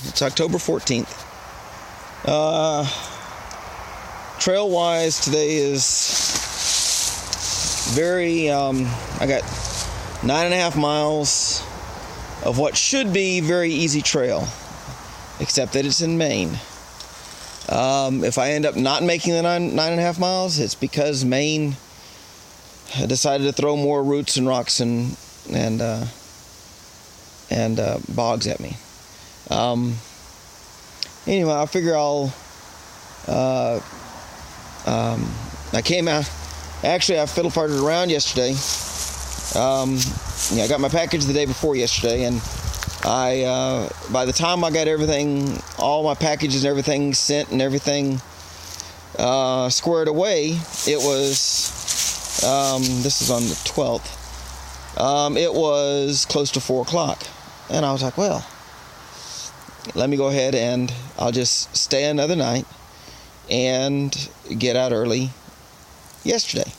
It's October 14th. Trail-wise, today is very, I got 9.5 miles of what should be very easy trail, except that it's in Maine. If I end up not making the 9.5 miles, it's because Maine decided to throw more roots and rocks and bogs at me. Anyway, I figure I came out. Actually, I fiddle-farted around yesterday. I got my package the day before yesterday, and by the time I got everything, all my packages and everything sent and everything squared away, it was, this is on the 12th, it was close to 4 o'clock. And I was like, well, let me go ahead and I'll just stay another night and get out early yesterday.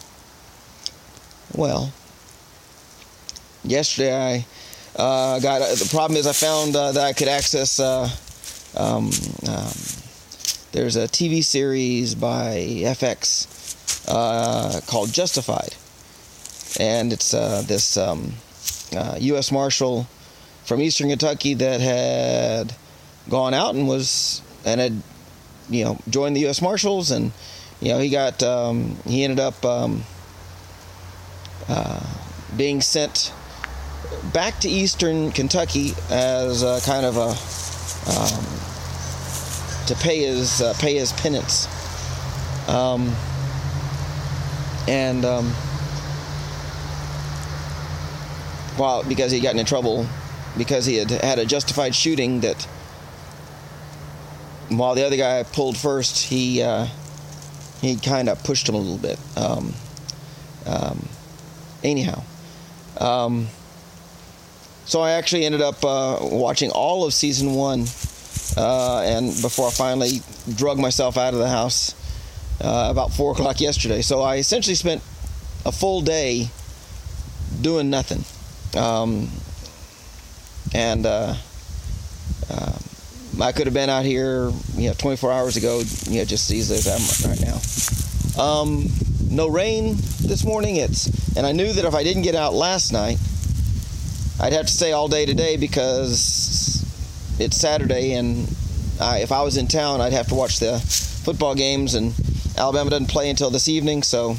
Well, yesterday the problem is I found that I could access, there's a TV series by FX called Justified. And it's this U.S. Marshal from Eastern Kentucky that had gone out and had joined the U.S. Marshals, and he ended up being sent back to Eastern Kentucky as kind of to pay his penance, because he got in trouble because he had a justified shooting that, while the other guy pulled first, he kind of pushed him a little bit. So I actually ended up watching all of season 1, and before I finally drug myself out of the house about 4 o'clock yesterday. So I essentially spent a full day doing nothing. I could have been out here, 24 hours ago, just as easily as I'm right now. No rain this morning. And I knew that if I didn't get out last night, I'd have to stay all day today because it's Saturday, and if I was in town, I'd have to watch the football games, and Alabama doesn't play until this evening, so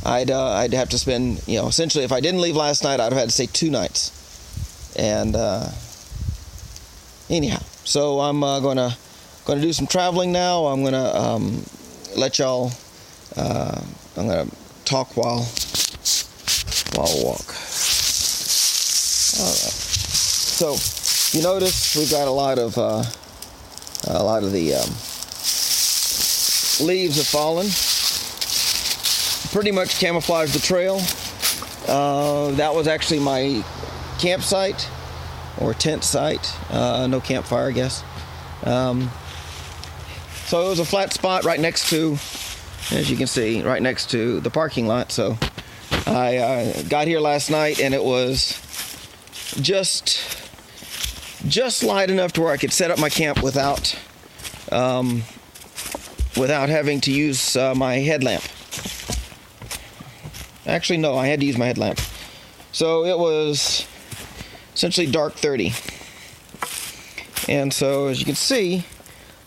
I'd have to spend, essentially, if I didn't leave last night, I'd have had to stay 2 nights. And anyhow, so I'm going to do some traveling now. I'm going to let y'all. I'm going to talk while I walk. All right. So you notice we've got a lot of the leaves have fallen. Pretty much camouflaged the trail. That was actually my campsite or tent site. No campfire, I guess. So it was a flat spot right next to, as you can see, right next to the parking lot. So I got here last night, and it was just light enough to where I could set up my camp without having to use my headlamp. Actually, no, I had to use my headlamp. So it was essentially dark 30. And so, as you can see,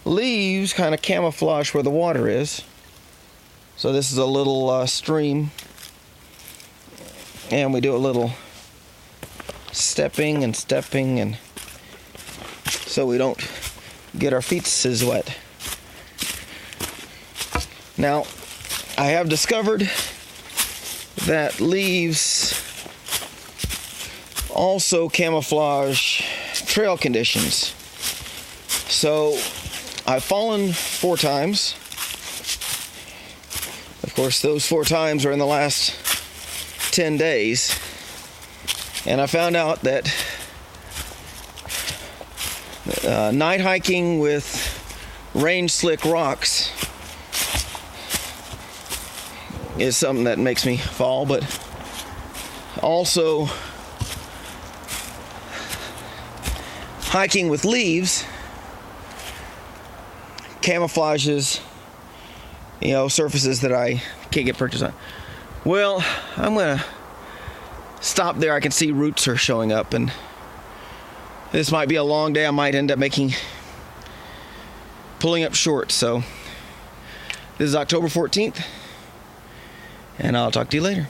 leaves kind of camouflage where the water is. So this is a little stream. And we do a little stepping, and so we don't get our feet wet. Now, I have discovered that leaves also camouflage trail conditions. So I've fallen 4 times. Of course, those 4 times are in the last 10 days. And I found out that night hiking with range slick rocks is something that makes me fall, but hiking with leaves camouflages, surfaces that I can't get purchase on. Well, I'm gonna stop there. I can see roots are showing up, and this might be a long day. I might end up pulling up short. So this is October 14th, and I'll talk to you later.